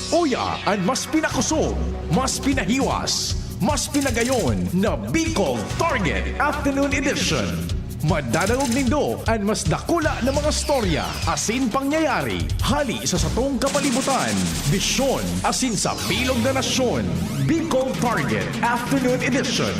Uya ang mas pinakusog, mas pinahiwas, mas pinagayon na Bicol Target Afternoon Edition. Madadalog nindo ang mas dakula na mga storya, asin pangyayari, hali sa satong kapalibutan, bisyon, asin sa bilog na nasyon. Bicol Target Afternoon Edition.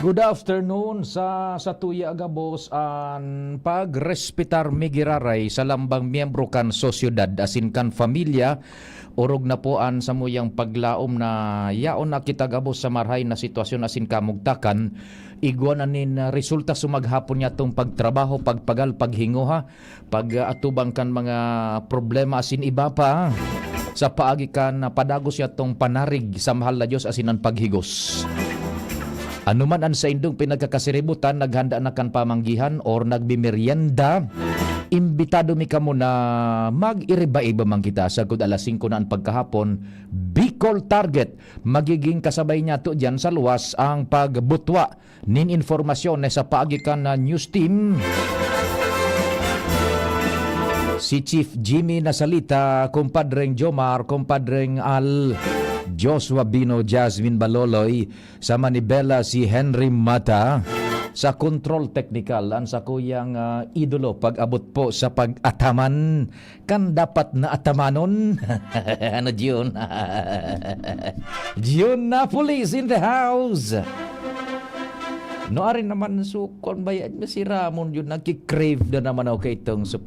Good afternoon sa tuya agabos an pagrespetar migiraray sa lambang miyembro kan sosyudad asin kan familia urog na po an sa muyang paglaom na yaon na kita gabos sa marhay na sitwasyon asin kamugtakan igwan anin resulta sumaghapon niya tong pagtrabaho pagpagal paghinguha pag-atubang kan mga problema asin iba pa sa paagi kan padagos ya tong panarig sa mahal na Diyos asin ang paghigos. Ano man ang sa indong pinagkakasiributan, naghanda na kan pamanggihan or nagbimeryenda, imbitado mi kamo na mag-iriba-iba man kita sa kud alas 5 na ang pagkahapon. Bicol Target, magiging kasabay niya to dyan sa luwas ang pagbutwa nin informasyon sa paagikan na news team. Si Chief Jimmy Nasalita, kumpadreng Jomar, kumpadreng Al, Joshua Bino, Jasmine Baloloy, sa Manibela si Henry Mata, sa control technical ang sa kuyang idolo pag-abot po sa pag-ataman kan dapat na atamanon. Ano June? June na police in the house. No arin naman sukon bayad mo si Ramon yun nagkikrave na naman ako itong sa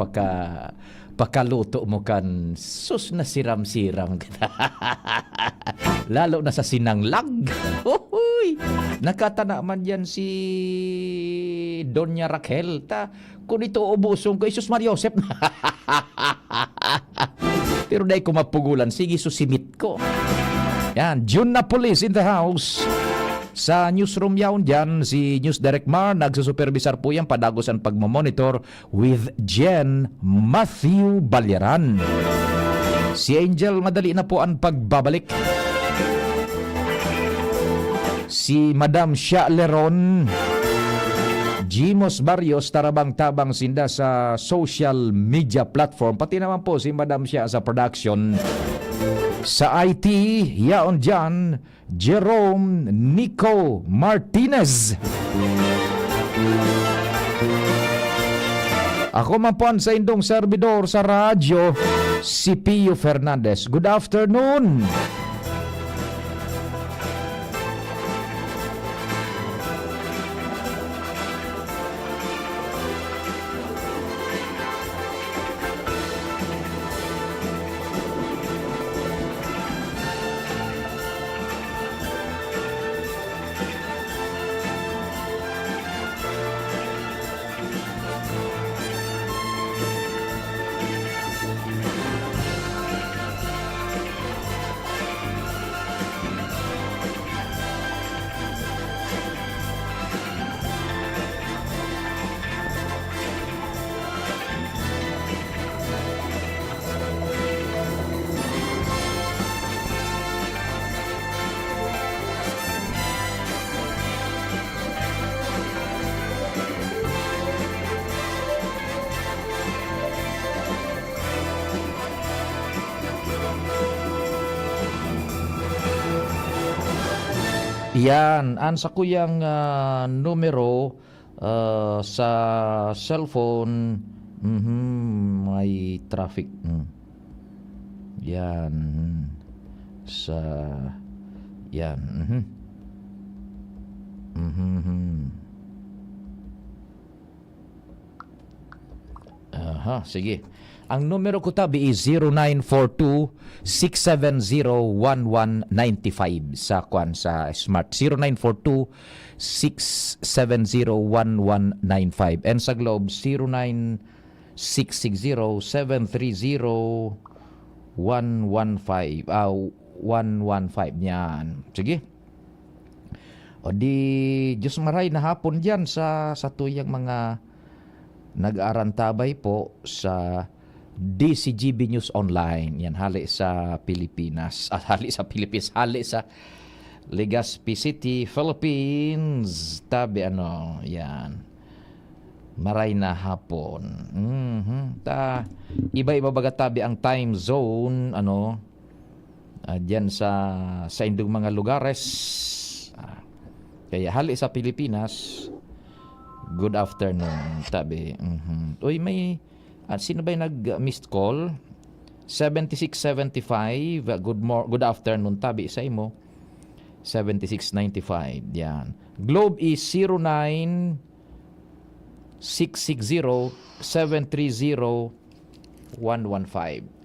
pakaluto mo kan sus na siram-siram kita. Lalo na sa sinanglag. Uy, nakatana man yan si Doña Raquel ta kung ito ubusong ko Isus Mario Josep. Pero dahil ko mapugulan sige susimit ko. Yan, June na police in the house. Sa newsroom yaon dyan, si News Direct Mar, nagsusupervisar po yan padagos ang pagmamonitor with Jen Matthew Balyaran. Si Angel, madali na po ang pagbabalik. Si Madam Shia Leron, Jimos Barrios, tarabang-tabang sinda sa social media platform. Pati naman po si Madam Shia sa production. Sa IT, yaon dyan, Jerome Nico Martinez. Ako man po sa indong servidor sa radyo, si Pio Fernandez. Good afternoon. Yan, an sa kuyang numero sa cellphone, may traffic. Yan. Sa yan. Aha, sige. Ang numero ko tabi is 0942-670-1195 sa kwan sa Smart. 0942-670-1195. And sa Globe, 09-660-730-115. 115 yan. Sige. O di, Diyos maray na hapon dyan sa tuyang mga nag-aarantabay po sa DCGB News Online. Yan, hali sa Pilipinas. Hali sa Pilipinas. Hali sa Legazpi City, Philippines. Tabi yan. Maray na hapon. Iba-iba baga tabi ang time zone, diyan sa indong mga lugares. Kaya hali sa Pilipinas. Good afternoon, tabi. Uy, may sino ba yung nag-missed call? 7675. Good afternoon, tabi sa imo. 7695. Yan. Globe is 09-660-730-115.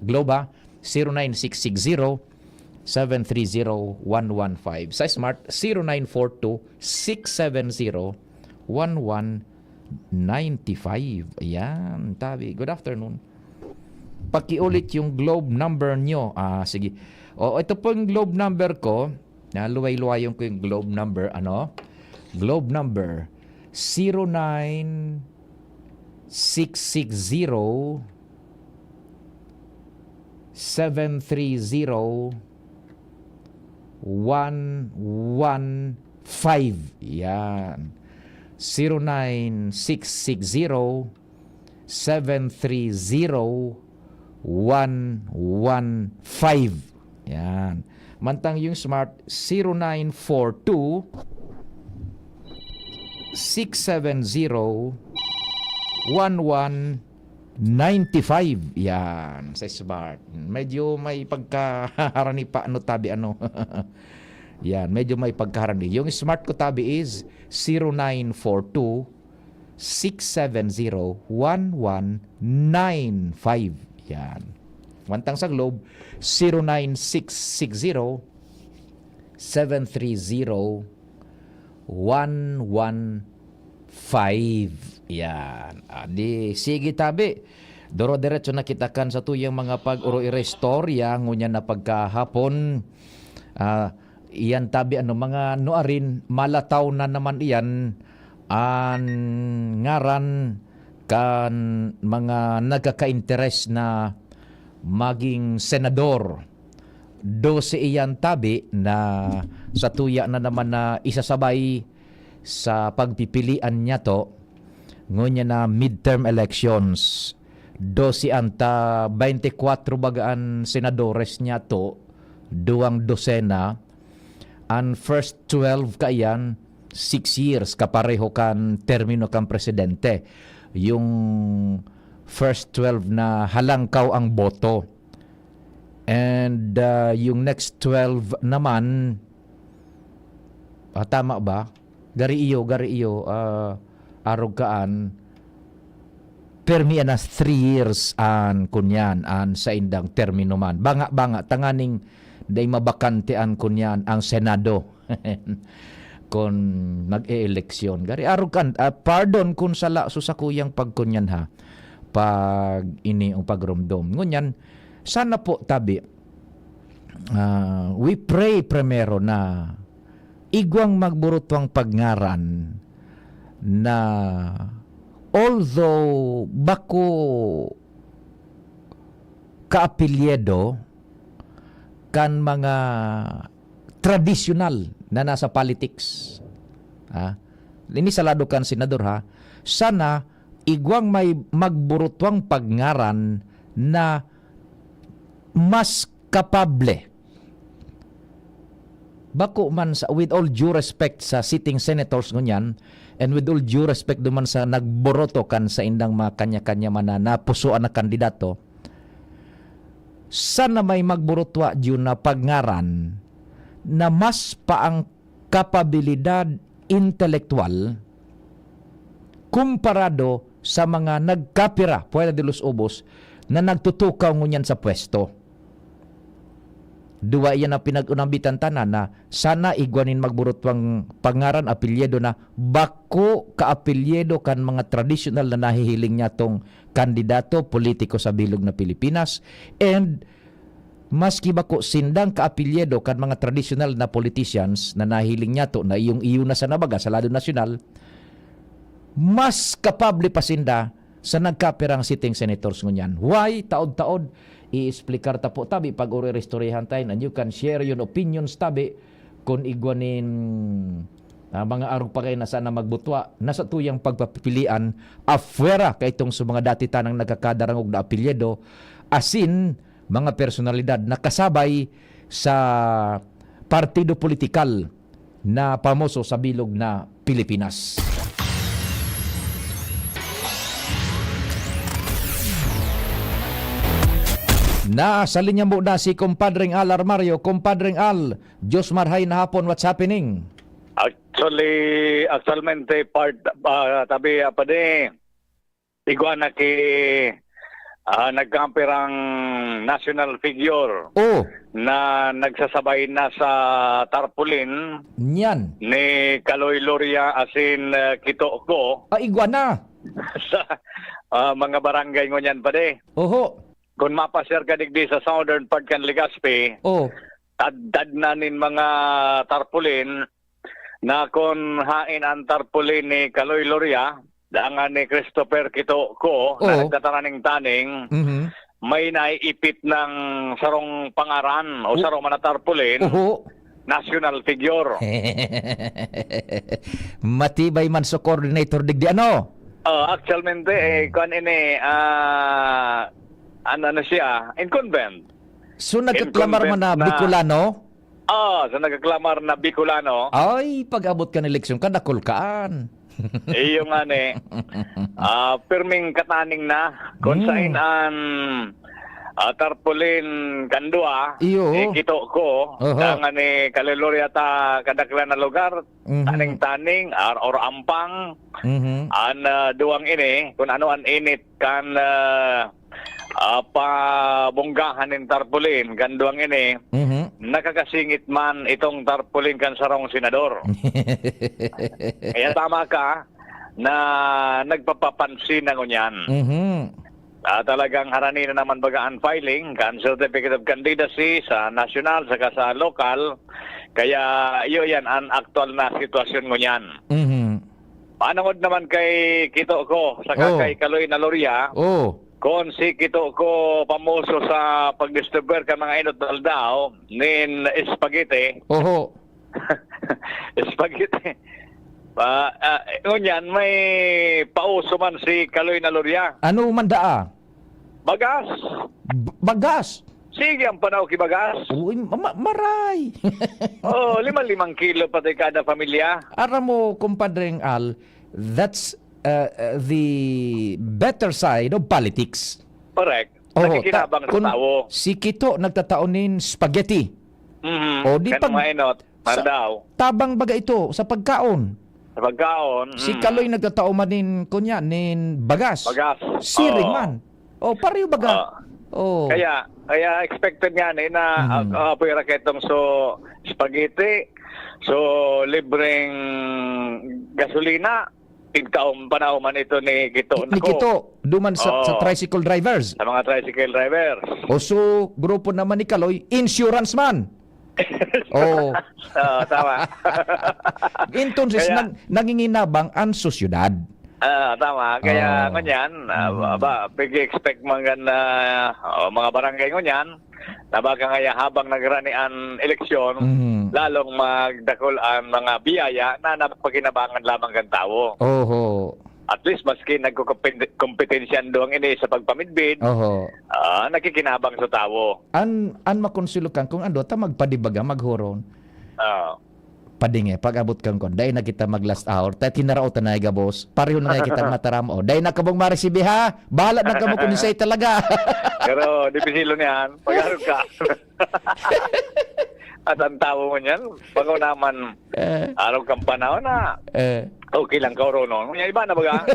Globe ha? 09-660-730-115. Sa Smart, 0942-670-1195. Ayan, tabi. Good afternoon. Pakiulit yung globe number nyo. Sige. Ito po yung globe number ko. Luway-luwayon ko yung globe number. Globe number 09-660 730-115. Yan. 09-660-730-115. Yan. Mantang yung Smart 0942 670-1195. Yan, sa Smart. Medyo may pagkaharani pa tabi Yan, medyo may pagkaharani. Yung Smart ko tabi is 0942 670-1195. Yan. Mantang sa Globe 09-660-730-115. Yan. Di sige tabi. Doro diretso na kitakan sa tuyang mga pag-uro-irestorya ngunya na pagkahapon. Iyan tabi mga nuarin malataw na naman iyan an ngaran kan mga nagkaka-interes na maging senador. 12 iyan tabi na sa tuya na naman na isasabay sa pagpipilian niya to ngunya na midterm elections. 12 anta 24 bagaan senadores niya to, duwang dosena. Ang first 12 kaiyan 6 years kapareho kan termino kan presidente. Yung first 12 na halangkaw ang boto. And yung next 12 naman, tama ba? Gari iyo, arog kaan, permi na 3 years an kunyan an sa indang termino man. Banga, tanganing day mabakantean kunyan ang Senado. Kung nag-e-eleksyon. Gari arog kan, pardon kung sala susakuyang pagkunyan ha. Pag ini ang pagrumdom. Ngunyan, sana po tabi, we pray primero na igwang magburutwang pagngaran na although bako kaapelyedo kan mga tradisyonal na nasa politics. Ini salado kan senador ha. Sana igwang may magburutwang pagngaran na mas kapable bako man sa, with all due respect sa sitting senators ngunyan, and with all due respect duman sa nagboroto kan sa indang mga kanya-kanya man na napusuan na kandidato, sana may magborotwa yun na pagngaran na mas pa ang kapabilidad intelektual kumparado sa mga nagkapira, Puebla de los Ubos, na nagtutukaw ngunyan sa pwesto. Duwa iyan na pinag-unambitan tanan na sana igwanin magburotwang pangaran apelyedo na bako ka-apelyedo kan mga traditional na nahihiling niya tong kandidato politiko sa bilog na Pilipinas, and maski bako sindang ka-apelyedo kan mga traditional na politicians na nahihiling niya to na iyong na sa nabaga sa lado nasyonal, mas kapable pa sinda sa nagkapirang sitting senators ngunyan. Why? Taod-taod i-explicar ta po tabi pag uri-restoryahan tayo, and you can share your opinions tabi kung igwanin mga arog pa kayo na sana magbutwa nasa tuyang pagpapilian afuera kay itong sa mga dati tanang nagkakadarangog na apelyedo, asin mga personalidad na kasabay sa partido politikal na pamoso sa bilog na Pilipinas. Sa linya mo na si Compadring Al Armario. Compadring Al, Diyos marhay na hapon, what's happening? Actualmente tabi pa de iguana ki nagkampirang national figure na nagsasabay na sa tarpaulin Nyan. ni Kaloy Loria asin Kito ko Iguana. sa mga barangay ngunyan pa de. Oho. Kung mapasir ka digdi sa southern part kan Legazpi, tad na nin mga tarpaulin na kung hain ang tarpaulin ni Kaloy Loria, daangan ni Christopher Kito ko, na nagtataraning taning, may naiipit ng sarong pangaran o sarong mga tarpaulin, national figure. Matibay man sa coordinator digdi ano? Actualmente, kung ini, ano na siya, incumbent. So nagkaklamar man na Bicolano? So nagkaklamar na Bicolano. Ay, pag-abot ka ng eleksyon ka, nakulkaan. Yung pirming kataning na, kung saan ang tarpaulin kandua, Kito ko, nga ni Kaliloria ta kadaklan na lugar, taning-taning, or ampang, an duwang ini, kung ano an init kan pabunggahan ng tarpaulin kanduang ini, nakakasingit man itong tarpaulin kan sarong senador. Kaya tama ka na nagpapapansin na ngunyan. Talagang harani na naman bagaan filing kan certificate of candidacy sa national saka sa local, kaya iyo yan ang aktual na sitwasyon ngunyan. Panangod naman kay Kito ko saka kay Kaloy na Loria, kung si Kito ko pamoso sa pag-distribuer ka mga inot daldaw nin spaghetti. Spaghetti. Ngunyan, may pauso man si Kaloy na Loria. Ano man daa? Bagas. Bagas? Sige ang panaw ki bagas. Uy, maray. 5 kilo pati kada pamilya. Aram mo, Compadring Al, that's the better side of politics. Correct. Nakikinabang sa tao. Si Kito nagtataonin spaghetti. Di pag mainot, mandaw. Tabang baga ito sa pagkaon. Sa pagkaon. Si Kaloy nagtatao man nin kunya nin bagas. Bagas. Siring man. Pareho baga. Kaya expected nga na pwera ketong so spaghetti, so libreng gasolina, tigtaong panahon man ito ni Kito. Ni Kito, duman sa tricycle drivers. Sa mga tricycle drivers. So, grupo naman ni Kaloy, insurance man. Tama. Entonces, nanginginabang ang sosyudad. Tama. Kaya ngunyan, pag-expect mga barangay ngunyan, na baka ngaya habang nagrani ang eleksyon, lalong magdakol ang mga biyaya na napagkinabangan lamang ng tao. At least maski nagkukompetensyan doang ini sa pagpamidbid, nakikinabang sa tao. An makonsulo kan kung ando ta magpadibaga maghoron. Ah. Pading pag abot kang kon, dahil na kita mag last hour, tayo tinarautan na gabos, pareho na nga kita mataramo. Dahil na kabong marisibi ha, bahala na kamo kung say talaga. Pero dipisilo niyan, pag-arog ka. At ang tao mo niyan, pag naman araw kang panahon na, okay lang ka ron. Ngayon iba na baga.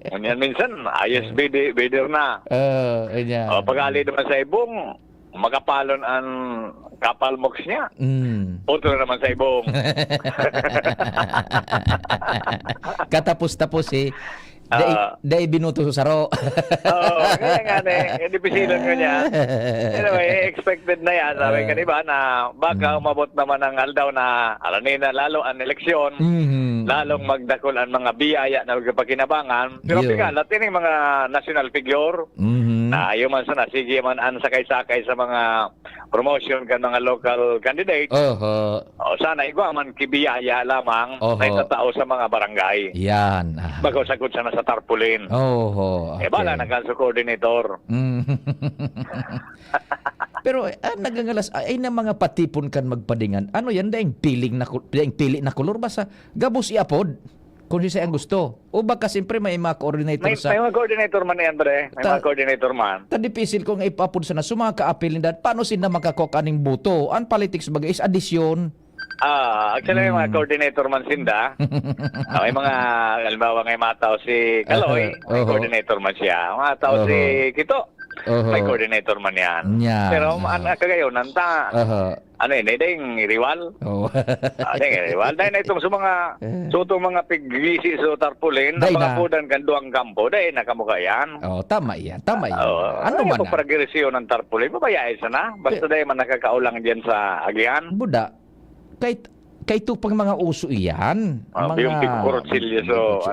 Ngayon minsan, ayos bider na. Pag-ali naman sa ibong, magapalon ang kapal mox niya. Puto na naman sa ibong. Katapos-tapos dahil binuto sa saro. Kaya nga dipisilan ko niya. Anyway, expected na yan. Sabi ka diba na baka umabot naman ang aldaw na alanina lalo ang eleksyon, lalong magdakol ang mga biyaya na magpakinabangan. Pero piga, latin yung mga national figure, na ayaw man sana, sige man ang sakay-sakay sa mga promotion kan mga local candidates. Sana igwa man kibiyaya lamang na itatao sa mga barangay. Yan. Bago sagot sana sa tarpaulin. Okay. Bala na kanso coordinator. Pero nagangalas ay na mga patipon kan magpadingan. Ano yan daing pili na kolor ba sa gabos iapod? Kung siya ang gusto. O baka siyempre may mga coordinator may mga coordinator man yan, pre. May mga coordinator man. Tadipisil ko nga ipapod sa na sumaka apilin dahil paano sila makakok aning buto? Ang politics bagay is addition. Actually may mga coordinator man sinda. May mga, halimbawa ngay mataw si Kaloy, may coordinator man siya. Mataw si Kito, may coordinator man yan. Pero kagayon, nanta, ano yun, dahil rival. Rival. Dahil na itong sa mga, mga pigisi sa tarpaulin, na mga pudan kanduang kampo, dahil nakamukha yan. Tama yan. Ano man na? Ang progresyon ng tarpaulin, mabayaan sana. Basta dahil man nakakaulang dyan sa agihan. Buda, kahit pang mga uso iyan. Yung pigkurotsilyo so,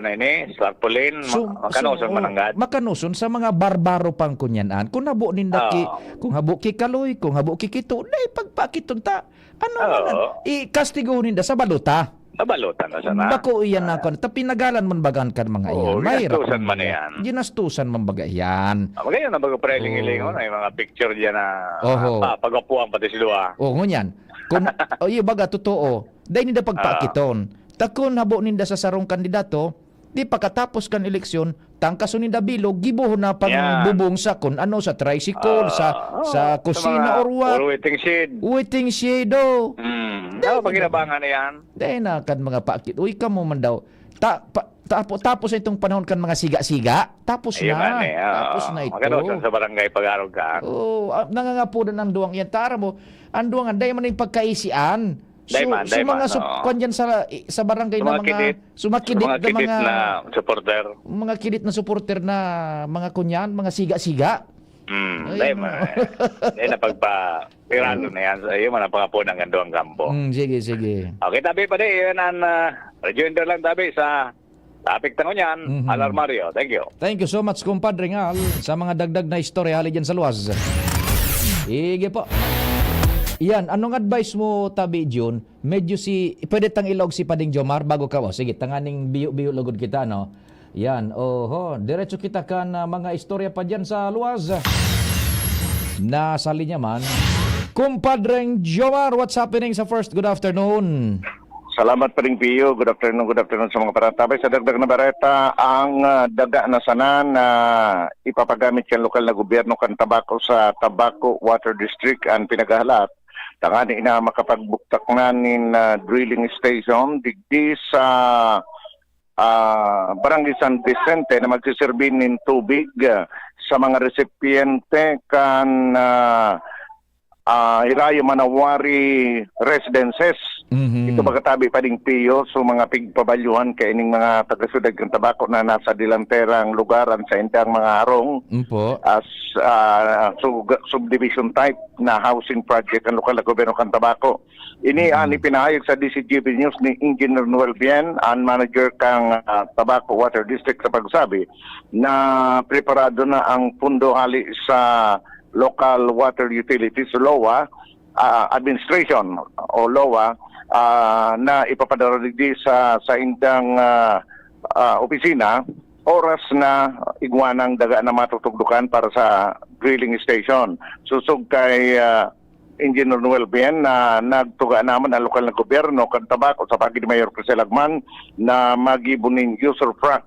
tarpaulin, makanuson mananggad. Makanuson sa mga barbaro pang kunyanan. Kung habo nindaki, kung habo ki Kaloy, kung habo ki Kito, dahil pagpakiton ta. Ikastigo ninda sa baluta. Balutan na sana. Bako iyan na ako. Pinagalan man bagan kan mga iyan. Ginastusan man yan. Ginastusan man baga yan. Magayon na bago preling-ilingon. May mga picture dyan na pagapuan pati sila. Ngunyan. Kung baga totoo, dahil ninda pagpakiton. Takon habo ninda sa sarong kandidato, di pagkatapos kan eleksyon, tangkaso ninda bilog, gibuhon na pang bubong sa sa tricycle, sa kusina or what. Or waiting shed. Waiting shed, Pagkinabangan na yan. Dahil na kan mga pakit. Uy, ka mo man daw. Tapos itong panahon kan mga siga-siga. Tapos na. Tapos na ito. Magkanosan sa barangay pag-arog ka. Nangangapunan ng duwang yan. Tara mo, ang duwang, dahil man yung pagkaisian. Mga kanya sa barangay na mga sumakidit na mga supporter. Mga kidit na supporter na mga kunyan, mga siga-siga. Dahil na pagpa-pirado na yan. Yung mga pangapo ng gandoang kampo. Sige. Okay, tabi pa din. Yun ang rejoinder lang tabi sa topic tanong yan. Alarmario. Thank you. Thank you so much, kumpadre Ngal, sa mga dagdag na istorya hali dyan sa luwas. Sige po. Yan, anong advice mo, Tabi June? Medyo pwede tang ilog si Pading Jomar bago ka. Sige, tanganing biyo-biyo lugod kita, no? Yan, diretso kita ka na mga istorya pa dyan sa luwas. Nasa linya man. Kumpadreng Jomar, what's happening sa first? Good afternoon. Salamat pa rin, Pio. Good afternoon sa mga paratabay. Sa dagdag na bareta, ang daga na sana na ipapagamit yung lokal na gobyerno kan tabako sa Tabaco Water District ang pinagahalat. Tangani na makapagbuktak na nin drilling station digdi sa Barangay San Vicente na magsiserbi nin tubig sa mga recipiente kan Irayo Manawari residences. Ito magkatabi pa ding Pio so mga pigpabalyuhan kay ining mga taga-sudad ng tabako na nasa dilanterang lugaran sa intang mga harong as subdivision type na housing project ang lokal na gobyerno ng tabako. Ini ani pinahayag sa DCGB News ni Engineer Noel Bien, ang manager kang Tabaco Water District sa pagsabi na preparado na ang pundo hali sa Local Water Utilities LOA Administration o LOA na ipapadala di sa indang opisina oras na igwanang daga na matutugdukan para sa drilling station. Susog kay Engineer Noel Bien na nagtuga naman ang lokal na gobyerno kan tabako sa pagi ni Mayor Crisel Agman na magibunin user frac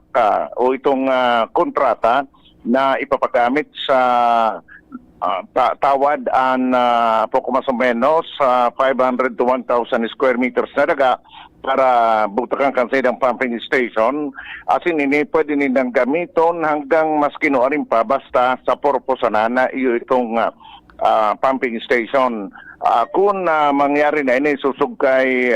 o itong kontrata na ipapagamit sa tawad an poco mas o menos 500 to 1,000 square meters na daga para butakan kan sa idang pumping station. Asin ini pwede nilang gamiton hanggang mas kinuarin pa basta sa purpose na iyo itong pumping station. Kung mangyari na ini susug kay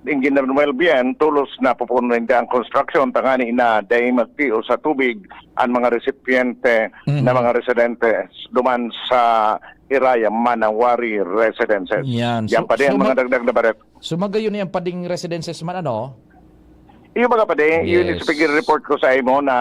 Engineer Noel Bien, tulos na pupunuin ang construction tangani na dahil magtiyo sa tubig ang mga recipiente na mga residente duman sa Iraya Manawari Residences. Yan. Yan pa din ang mga dagdag na baret. So magayon na yung pading residences man ano? Iyo mga pa din, Yes. yun is report ko sa imo na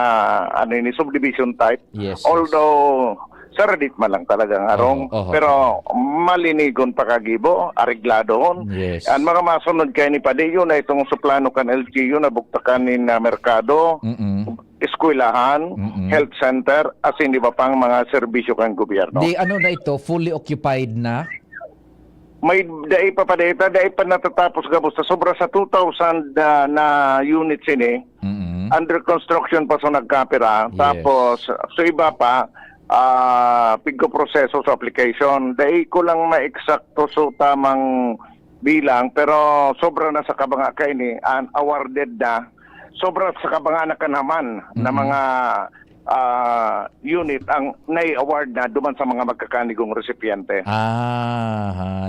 ano ni subdivision type. Yes. Although sa Reddit man lang talaga nga rong, pero malinigon pa kagibo, arigladon. Yes. Ang mga masunod kay ni Padiyo na itong suplano kan LGU na buktakan ni merkado, eskwelahan, health center, as hindi ba pang mga serbisyo kan gobyerno. Di ano na ito, fully occupied na? May dai pa natatapos gabos sa sobra sa 2,000 na units ini. Under construction pa sa nagkapira. Yes. Tapos sa iba pa pigko proseso sa application. Dahil ko lang ma-eksakto so tamang bilang pero sobra na sa kabanga kay ni awarded na. Sobra sa kabanga na kanaman na mga unit ang nai-award na duman sa mga magkakanigong recipiente.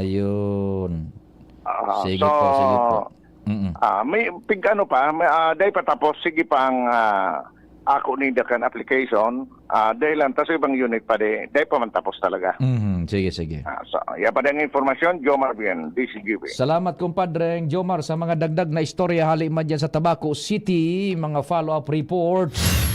Yun. Sige So, po. may pig ano pa, dahil patapos, sige pang ako ni dakan application, dahil lang, tas ibang unit pa dahil pa man tapos talaga. Sige. So, yan pa din ang informasyon, Jomar Bien, DCGB. Salamat kumpadreng Jomar sa mga dagdag na istorya hali man dyan sa Tabaco City, mga follow-up reports.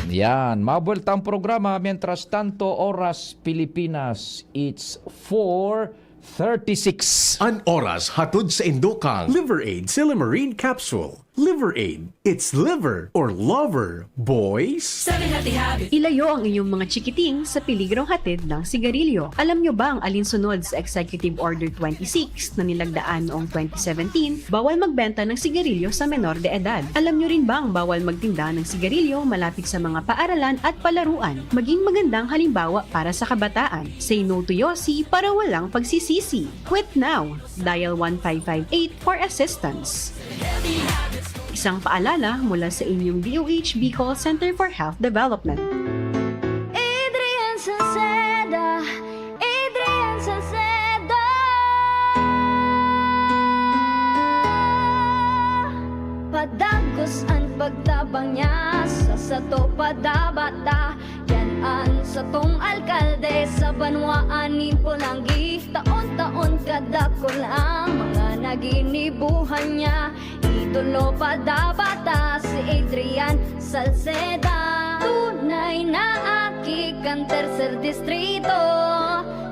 Yan, mabuelta ang programa. Mientras tanto, Oras Pilipinas, it's 4:36. An oras hatod sa Indokang Liver Aid Silimarine Capsule. Liver Aid. It's liver or lover, boys. Ilayo ang inyong mga chikiting sa peligrong hatid ng sigarilyo. Alam nyo ba ang alinsunod sa Executive Order 26 na nilagdaan noong 2017? Bawal magbenta ng sigarilyo sa menor de edad. Alam nyo rin ba ang bawal magtinda ng sigarilyo malapit sa mga paaralan at palaruan? Maging magandang halimbawa para sa kabataan. Say no to Yossi para walang pagsisisi. Quit now. Dial 1558 for assistance. Isang paalala mula sa inyong DOH Bicol Center for Health Development. Adrian Salceda, Adrian Salceda. Padagos ang pagtabang niya sa sato padabata. Yan ang satong alkalde sa banwaan ni Pulangi. Taon-taon kadako lang mga naginibuhan niya. Idolo padabata si Adrian Salceda. Tunay na aki kan tercer distrito.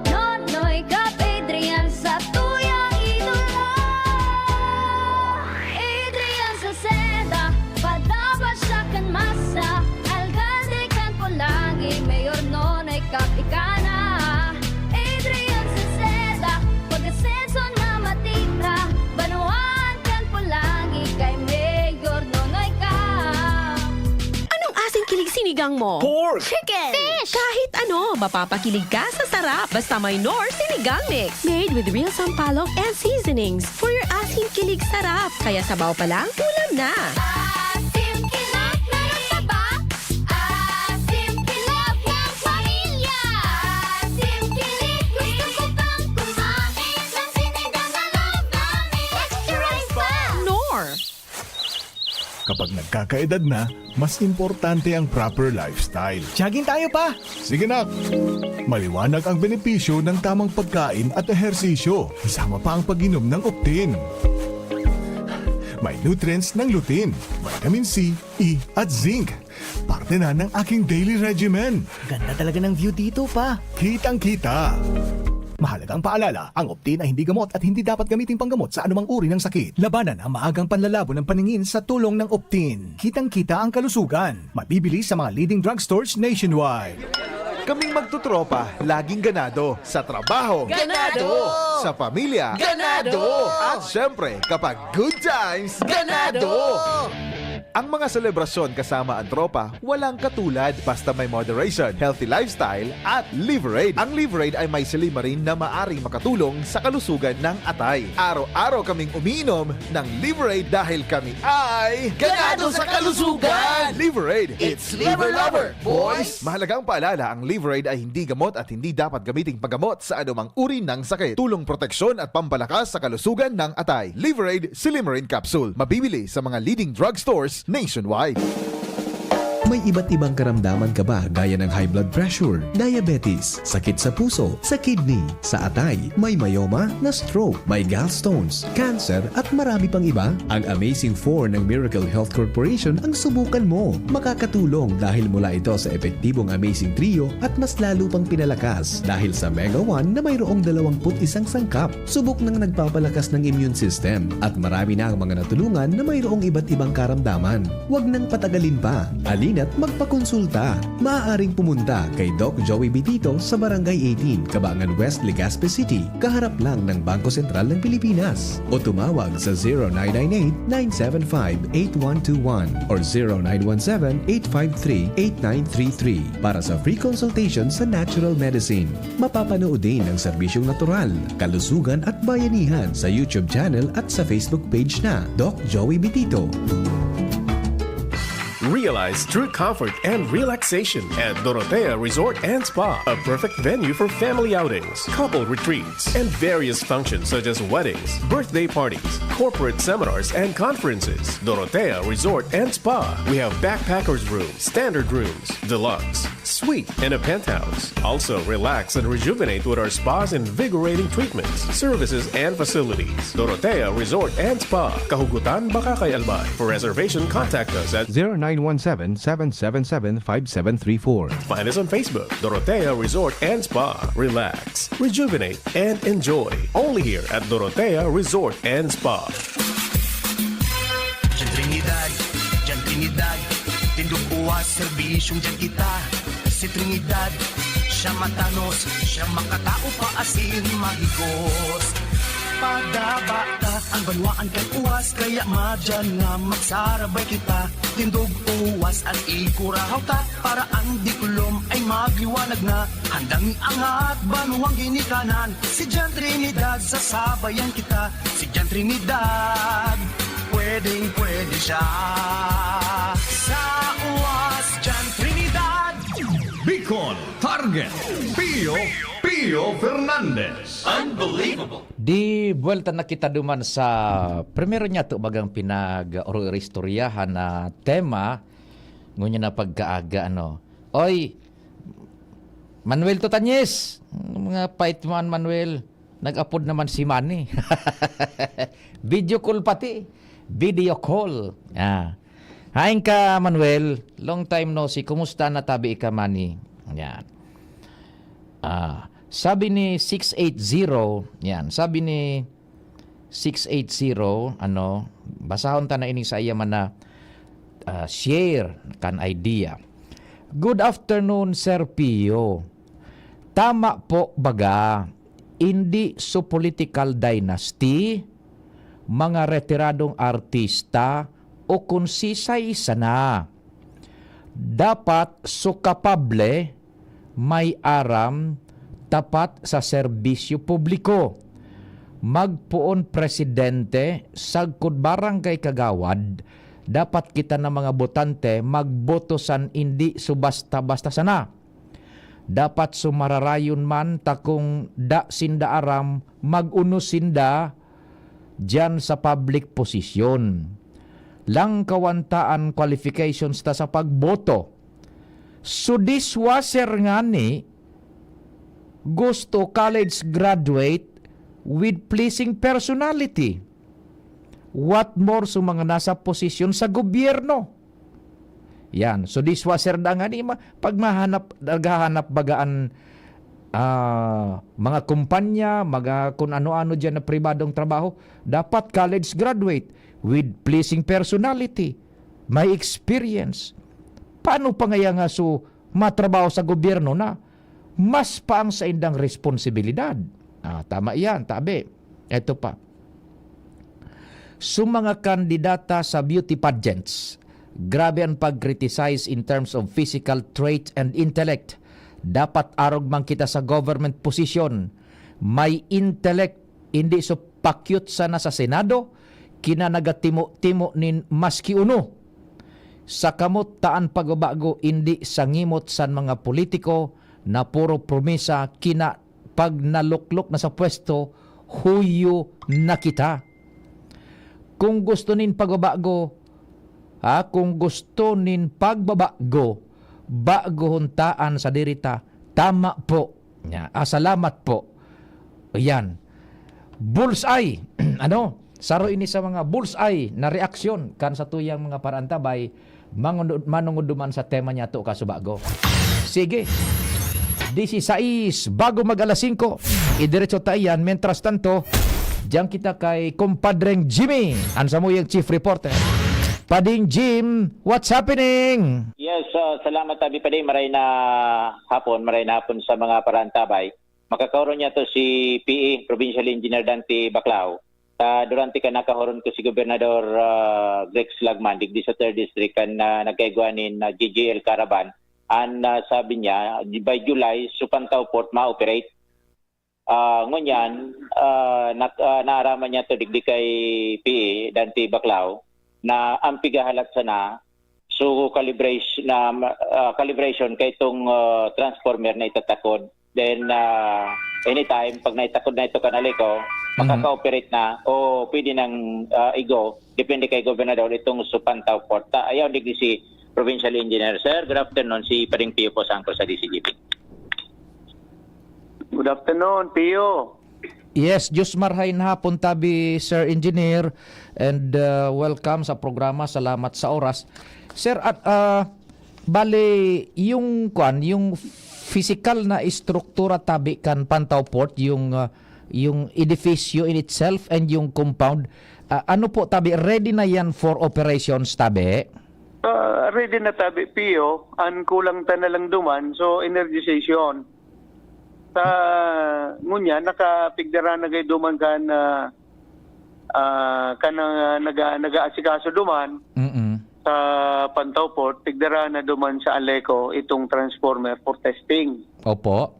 Nonoy kap Adrian sa tuyang idolo. Adrian Salceda, padaba siya kan masa. Alcalde kan Pulangi, mayor nonoy kap ikana. Adrian Salceda, pag-asenso na matitra. Banuan kan Pulangi, kay mayor nonoy kap. Anong asing kilig sinigang mo? Pork! Chicken! Fish! Kahit ano, mapapakilig ka sa sarap basta may Nor Sinigang Mix. Made with real sampalok and seasonings for your asing kilig sarap. Kaya sabaw pa lang, ulam na. Asim kinap na taba. Asim kinap ng pamilya. Asim kilig, gusto ko pang kumain ng sinigang na love namin. Extra rice pa! Nor! Kapag nagkakaedad na, mas importante ang proper lifestyle. Jogging tayo pa! Sige nak! Maliwanag ang benepisyo ng tamang pagkain at ehersisyo. Kasama pa ang pag-inom ng Optin. May nutrients ng lutein, vitamin C, E at zinc. Parte na ng aking daily regimen. Ganda talaga ng view dito pa. Kitang-kita! Mahalagang paalala, ang Optin ay hindi gamot at hindi dapat gamitin panggamot sa anumang uri ng sakit. Labanan ang maagang panlalabo ng paningin sa tulong ng Optin. Kitang-kita ang kalusugan. Mabibili sa mga leading drugstores nationwide. Kaming magtutropa, laging ganado. Sa trabaho, Ganado! Sa pamilya, Ganado! At syempre, kapag good times, ganado! Ang mga selebrasyon kasama ang tropa, walang katulad basta may moderation, healthy lifestyle, at Liverade. Ang Liverade ay may silimarin na maaring makatulong sa kalusugan ng atay. Araw-araw kaming umiinom ng Liverade dahil kami ay ganado sa kalusugan! Liverade, it's liver lover, boys! Mahalagang paalala, ang Liverade ay hindi gamot at hindi dapat gamiting paggamot sa anumang uri ng sakit. Tulong proteksyon at pampalakas sa kalusugan ng atay. Liverade Silimarin Capsule. Mabibili sa mga leading drugstores nationwide. May iba't ibang karamdaman ka ba gaya ng high blood pressure, diabetes, sakit sa puso, sa kidney, sa atay, may myoma na stroke, may gallstones, cancer at marami pang iba? Ang Amazing 4 ng Miracle Health Corporation ang subukan mo. Makakatulong dahil mula ito sa epektibong Amazing Trio at mas lalo pang pinalakas dahil sa Mega 1 na mayroong 21 sangkap. Subok ng nagpapalakas ng immune system at marami na ang mga natulungan na mayroong iba't ibang karamdaman. Huwag nang patagalin pa. At magpakonsulta. Maaaring pumunta kay Doc Joey Bitito sa Barangay 18, Cabangan West, Legazpi City, kaharap lang ng Bangko Sentral ng Pilipinas. O tumawag sa 0998-975-8121 or 0917-853-8933 para sa free consultation sa natural medicine. Mapapanood din ang serbisyong natural, kalusugan at bayanihan sa YouTube channel at sa Facebook page na Doc Joey Bitito. Realize true comfort and relaxation at Dorotea Resort and Spa, a perfect venue for family outings, couple retreats, and various functions such as weddings, birthday parties, corporate seminars, and conferences. Dorotea Resort and Spa. We have backpackers rooms, standard rooms, deluxe, suite, and a penthouse. Also, relax and rejuvenate with our spas and invigorating treatments, services, and facilities. Dorotea Resort and Spa, Kahugutan, Bakakay, Albay. For reservation, contact us at 0917-777-5734. Find us on Facebook, Dorotea Resort and Spa. Relax, rejuvenate, and enjoy. Only here at Dorotea Resort and Spa. Diyan Trinidad, tindog uwas, serbisyong dyan kita. Si Trinidad, siya matanos, siya makatao pa asin mahigos. Padabata ang banwaan kay uwas, kaya madyan nga magsarabay kita. Tindog uwas at ikurahaw ta, para ang dikulom ay magliwanag na. Handang iangat, banuang ginikanan, si Jan Trinidad, sasabayan kita. Si Jan Trinidad, pwedeng pwede siya. Sa uwas, Jan Trinidad. Bicol Target Pio Fernandez. Unbelievable. Di buwelta na kita duman sa primero niya to bagang pinag-istoryahan na tema ngunya na pagkaaga ano. Oy, Manuel Tutanyes, mga paitman Manuel, nag-upload naman si Manny. Video call pati. Video call. Hain ka Manuel, long time no see. Kumusta na tabi ka Manny? Yan. Sabi ni 680, yan. Sabi ni 680, ano, basahon ta na ining sa iya man na share kan idea. Good afternoon, Sir Pio. Tama po baga, hindi so political dynasty, mga retiradong artista o kung sisay-isa na. Dapat so kapable, may aram, tapat sa serbisyo publiko. Magpuon presidente, sagkod barangay kagawad, dapat kita na mga botante magbotosan hindi subasta-basta sana. Dapat sumararayon man takong da sinda aram mag-unusinda diyan sa public position. Lang kawantaan qualifications ta sa pagboto. So dishwasher nga ni gusto college graduate with pleasing personality. What more sa mga nasa posisyon sa gobyerno? Yan. So dishwasher da nga ni pag naghahanap bagaan mga kumpanya, mga kung ano-ano dyan na pribadong trabaho, dapat college graduate with pleasing personality, may experience. Paano pa nga nga so matrabaho sa gobyerno na mas pa ang sa indang responsibilidad. Tama yan, tabi. Ito pa. Mga kandidata sa beauty pageants, grabe ang pag-criticize in terms of physical trait and intellect. Dapat arog man kita sa government position. May intellect, hindi so pakyut sana sa Senado, kinanagatimo-timo nin maski uno. Sa kamot taan pagbabago, hindi sangimot san mga politiko na puro promesa kina pag naluklok na sa pwesto, huyo na kita. Kung gusto nin pagbabago, kung gusto nin pagbabago, bago huntaan sa dirita, tama po. Salamat po. Yan. Bullseye. Saro ini sa mga bullseye na reaksyon kan sa tuyang mga parantabay manunguduman sa tema niya to kasubago. Sige. 16 bago mag alas 5. Idiretso tayo yan. Mientras tanto, diyan kita kay kumpadreng Jimmy, ansa mo yung chief reporter. Pading Jim, what's happening? Yes, salamat tabi Pading. Maray na hapon sa mga parantabay. Makakaroon niya to si PE, Provincial Engineer Dante Baclao. Durante ka nakahoron ko si Gobernador Grex Lagman, digdi sa 3rd District, kan nagkaigwanin na GGL Caravan. Sabi niya, by July, Supantaw Port ma-operate. Ngunyan, naaraman niya to digdi kay PE, Dante Baclao, na ang pigahalat sana, so calibration kay itong transformer na itatakod. Then, anytime, pag naitakod na ito kanaliko, makaka-operate na o pwede nang igo, depende kay Gobernador, itong Supantaw Port. Ayaw, digdi si Provincial Engineer. Sir, good afternoon. Si Pading Pio po sangko sa DCGP. Good afternoon, Pio. Yes, Diyos marhain hapon tabi, Sir Engineer, and welcome sa programa. Salamat sa oras. Sir, at bale, yung physical na istruktura tabi kan Pantaw Port, yung edificio in itself and yung compound, ano po tabi, ready na yan for operations tabi? Ready na tabi, Pio. Ang kulang ta na lang duman, so energization. Ngunya, nakapigdara na kayo duman ka na nag-aasikaso duman sa Pantaw Port, pigdara na duman sa Aleco itong transformer for testing. Opo.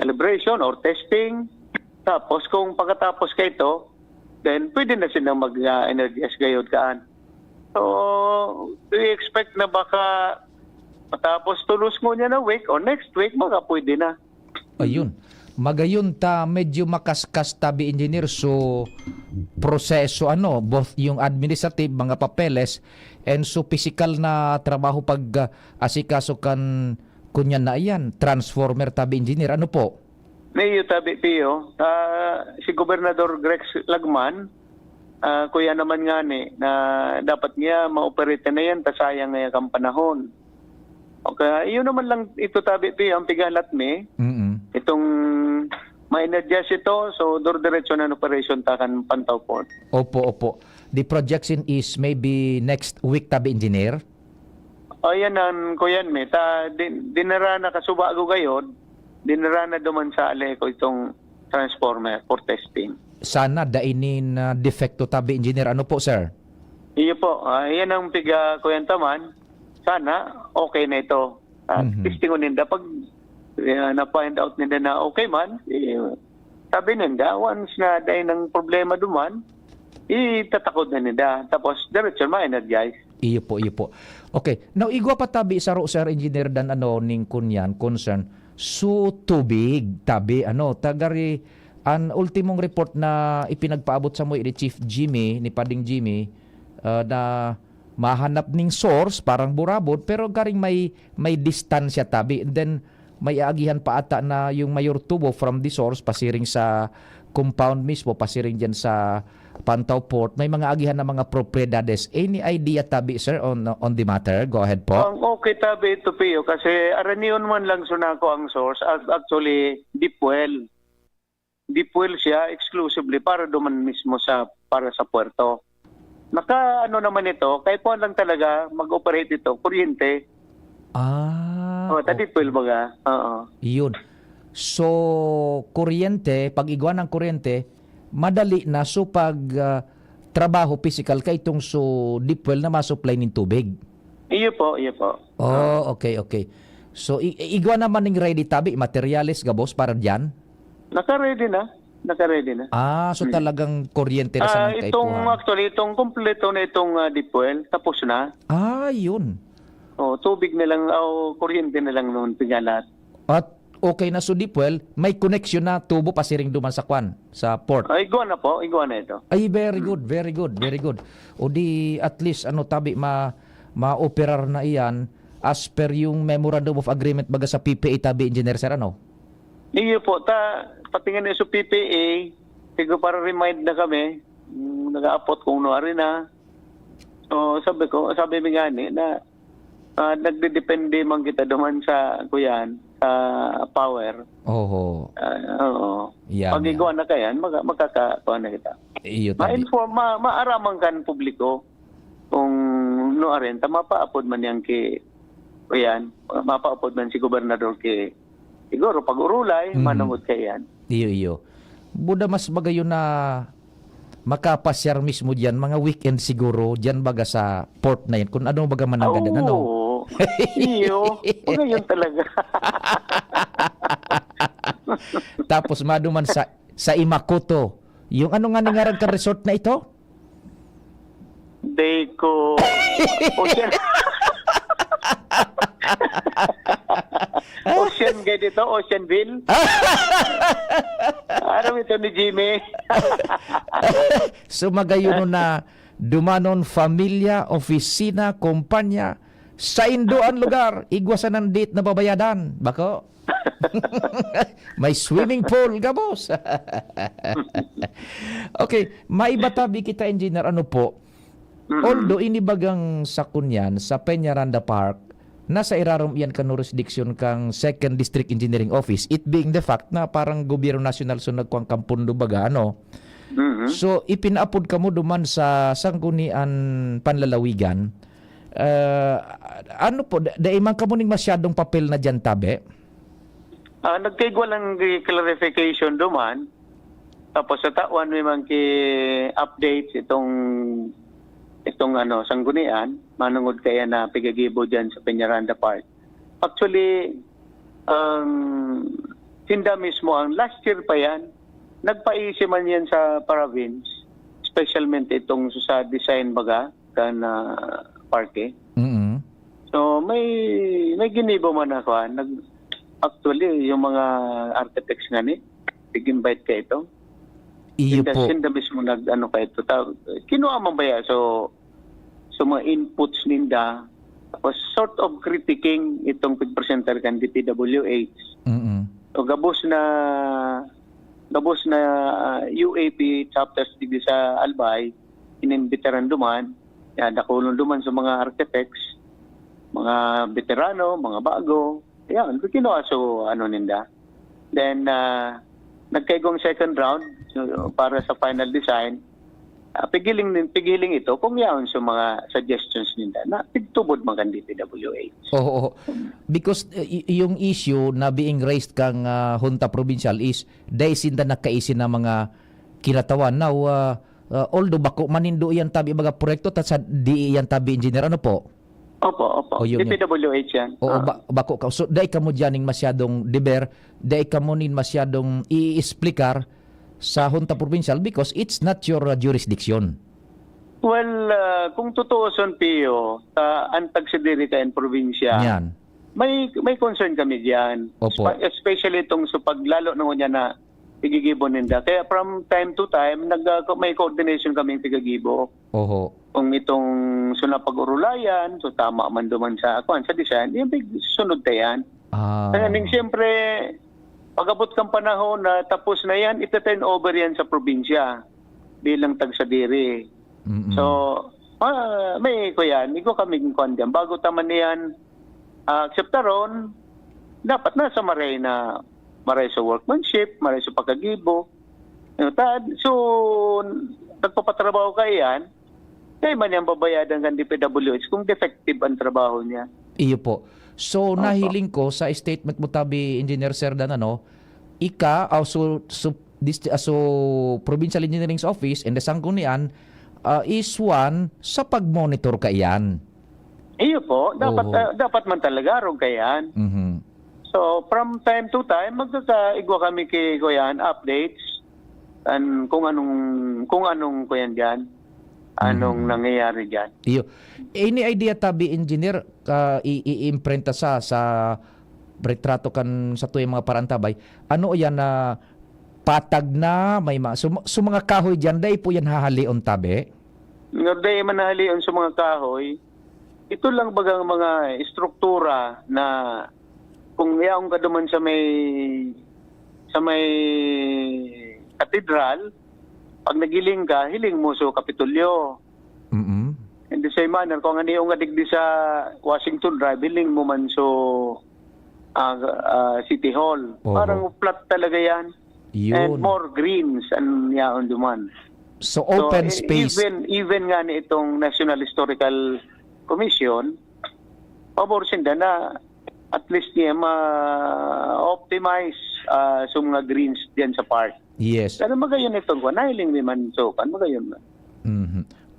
Calibration or testing. Tapos kung pagkatapos ka ito, then pwede na silang mag-energize gayod kaan. So, do you expect na baka matapos tulos mo niya na week or next week, mga pwede na. Ayun. Magayon ta medyo makaskas tabi engineer, so proseso both yung administrative mga papeles and so physical na trabaho pag asikaso kan kunyan na yan transformer tabi engineer, ano po? Mayo tabi Pio, si Gobernador Grex Lagman, kuya naman nga na dapat niya ma-operate na yan, tasayang nga yung panahon. Okay, yun naman lang ito tabi Pio, ang pigalat itong ma-energize ito, so diretso na operation takan Pantaw Port. Opo. The projection is maybe next week tabi engineer? Yan ang kuyan dinara na kasubago gayon, dinara na duman sa Aleco itong transformer for testing. Sana dainin defecto tabi engineer, ano po sir? Iyo po, yan ang piga kuyan taman. Sana okay na ito. Testingon ninda pag na-find out nila na okay man, sabi nila, once na dahil ng problema duman, itatakod na nila. Tapos, diretso ma-energize. Iyo po. Okay. Now, igwa pa tabi sa Sir Engineer dan ning kunyan, concern, so tubig, tabi, tagari, ang ultimong report na ipinagpaabot sa mo ni Chief Jimmy, ni Pading Jimmy, na mahanap ning source, parang burabod, pero garing may distansya tabi. And then, may agihan pa ata na yung mayor tubo from the source, pasiring sa compound mismo, pasiring dyan sa Pantaw Port. May mga agihan na mga propriedades. Any idea tabi, sir, on the matter? Go ahead po. Okay tabi ito, Pio, kasi araniyon man lang sunako ang source. Actually, deep well. Deep well siya exclusively para duman mismo para sa puerto. Naman ito, kaya po lang talaga mag-operate ito, kuryente. Okay. Deep well baga. Yun. So, kuryente, pag igwa ng kuryente, madali na so pag trabaho physical kay itong so deep well na masupply ng tubig. Iyo po, iyo po. Oh, okay. So, igwa naman ng ready tabi, materials gabos para dyan? Naka-ready na. So talagang kuryente na sa mga Actually, itong kompleto na itong deep well, tapos na. Yun. Tubig na lang, kuryente na lang noon pingalat. At okay na so deep well, may connection na tubo pasiring duman sa kwan, sa port. Igwa na ito. Ay, very good. O di at least tabi ma-operar na iyan as per yung memorandum of agreement baga sa PPA tabi, Engineer Sir, Iyo po, patingin na sa PPA, tigo para remind na kami, nag-aapot kung nuari na. So sabi mi gani na nagdedepende man kita duman sa kuyan, sa power. Oo. Yan. Pag igawa na kayan, magkakakuha na kita. Iyo tabi. Ma-inform, maaramang kan publiko kung nuarin, mapaapod man yan kuyan, mapaapod man si gobernador siguro pag urulay, manungod kayan. Iyo. Buda mas bagayo na makapasyar mismo diyan mga weekend siguro diyan baga sa port na yan. Kung ano baga mananggadan Iyo. Ngayon talaga. Tapos maduman sa Imakoto. Yung ano nga ningarag ka resort na ito? Deco. Ocean Gate ito, Oceanville. Ano ito ni Jimmy? So magayon na dumanon familia, opisina, kumpanya sa Indoan lugar, igwasan ng date na babayadan. Bako? May swimming pool, gabos. Okay, maibatabi kita, Engineer, although inibagang sa kunyan, sa Peñaranda Park, nasa irarom iyan kan jurisdiction kang 2nd District Engineering Office, it being the fact na parang gobyerno nasyonal so nagkuang kampundo baga, So, ipinaapod ka mo duman sa sanggunian panlalawigan. Daiman ka mo ning masyadong papel na dyan, tabi? Nagkaigwa lang clarification duman. Tapos sa tawan may updates itong sanggunian, manungod kaya na pigagibo dyan sa Peñaranda Park. Actually, tinda mismo ang last year pa yan, nagpaisi man yan sa province, specialmente itong sa design baga, kan parke. So, may ginibo man ako. Actually, yung mga architects nga big-invite ka ito. Iyo po. Sinda mismo ka ito. Kinuha man ba yan? So mga inputs ninda, tapos sort of critiquing itong presenter kan DPWH. So gabos na UAP chapters dito sa Albay, inimbitaran duman, dakulon duman sa mga architects, mga veterano, mga bago. Yan, kinuha ninda. Then nagkaigong second round para sa final design. Pigiling ito kung yaon sa mga suggestions nila na tigtubod man kan DPWH. Because yung issue na being raised kang Junta Provincial is dahil sinda nakaisin na mga kinatawan. Now, although bako manindo yan tabi mga proyekto ta sa DE yan tabi, Engineer, po? Opo. DPWH yan. Bako ka. So, dahil ka mo dyaning masyadong deber, dahil ka mo nin masyadong i-explicar sa Junta Provincial because it's not your jurisdiction. Well, kung totoo son Pio, antag sa dirita and probinsya, yan. May concern kami diyan. Especially itong sa paglalo ng niya na tigigibon ninda. Kaya from time to time, may coordination kami tigigibo. Kung itong pag-urulayan, so tama man duman sa design, yung sunod na yan. Kaya siyempre, pag-abot kang panahon na tapos na yan, ita-turn over yan sa probinsya bilang tagsadiri. So, may kaming kondyan. Bago taman niyan, akseptaron, dapat na sa maray sa workmanship, maray sa pagkagibo. So, nagpapatrabaho ka yan, kaya man yan babayadan ng DPWH kung defective ang trabaho niya. Iyo po. So, nahiling ko sa statement mo tabi, Engineer Serdan, ika so Provincial Engineering Office and the Sanggunian is one sa pagmonitor ka iyan. Iyo po, dapat man talaga ron kayan. So from time to time magkakaigwa kami kay kuyan updates and kung anong kuyan diyan. Anong nangyayari diyan. Iyo. Any idea tabi engineer i-imprenta sa retrato kan sa tuyang mga parantabay. Ano yan na patag na may so mga kahoy diyan dai po yan hahalion tabi. Day manahalion sa mga kahoy. Ito lang bagang mga struktura na kung yaong ka duman sa may katedral, pag nagiling ka, hiling mo sa Kapitolyo. In the same manner, kung ano yung adigdi sa Washington Drive, hiling mo man so City Hall. Parang flat talaga yan. And more greens and yaon duman. So open space. Even nga ni itong National Historical Commission, paborsin na at least niya ma-optimize sa mga greens diyan sa park. Yes. Pero magayon itong nahiling naman so kan magayon na.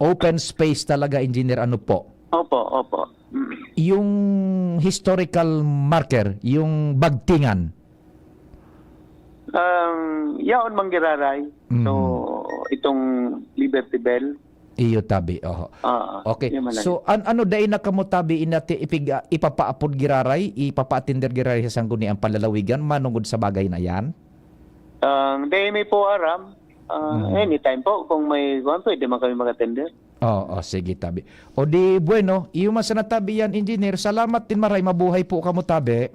Open space talaga, engineer, ano po? Opo. Yung historical marker, yung bagtingan. Yaon manggiraray. So itong Liberty Bell. Iyo tabi. Okay. So ano dai na kamo tabi inati ipapaapod giraray, ipapatinder giraray sa sangguniang palalawigan manungod sa bagay na yan? Dai may po aram. Anytime po kung may pwede man kami mag-attender. Sige tabi. O di bueno, iyo man sa natabi yan, engineer. Salamat din maray, mabuhay po kamo tabi.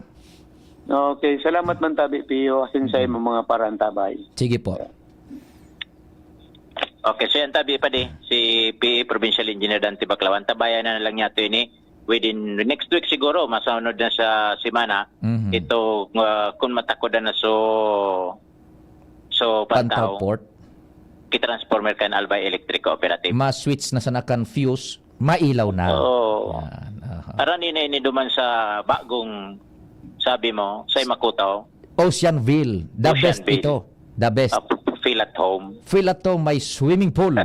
Okay, salamat man tabi Pio asin sa imong mga parantabay. Sige po. Okay, so yan tabi pa di, si PE Provincial Engineer Dante Baclao. Tabayan na lang niya ito ini. Within next week siguro, masunod na sa semana. Ito, kung matakod na so Pantaw Port. Ki-transformer kan Albay Electric Cooperative. Ma-switch na sa na-confuse, mailaw na. Arani na ini duman sa bagong, sabi mo, sa Imakutaw. Oceanville. The best ito. The best. Feel at home. Feel at home, may swimming pool.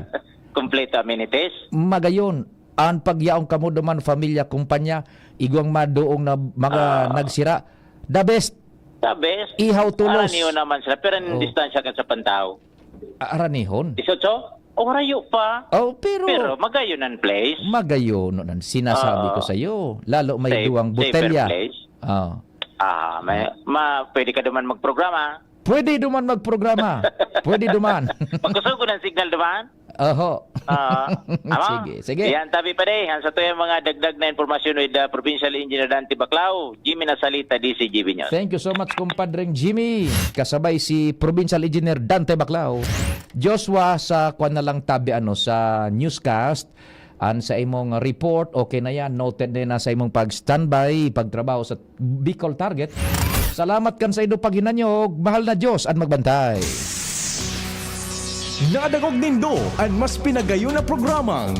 Complete amenities. Magayon, ang pagyaong kamo duman, familia, kumpanya, igwang madoong na mga nagsira. The best. The best. Ihaw tulos. Aranihon naman sila, pero distansya ka sa Pantaw. Aranihon? 18? O rayo pa. Pero magayonan place. Magayonan. Sinasabi ko sa iyo. Lalo may duwang botelya. Pwede ka duman magprograma. Pwede duman magprograma. Pwede duman. Pagkusugo ng signal duman. Sige. Yan, tabi pa rin. Sa ito yung mga dagdag na informasyon with Provincial Engineer Dante Baclao, Jimmy Nasalita, DCGB News. Thank you so much, kumpadreng Jimmy. Kasabay si Provincial Engineer Dante Baclao. Joshua, sa kwan na lang tabi sa newscast, sa imong report, okay na yan. Noted na sa imong pag-standby, pagtrabaho sa Bicol Target. Salamat kan sa ido paghinanyog. Mahal na Diyos at magbantay. Nadagog nindo ang mas pinagayon na programang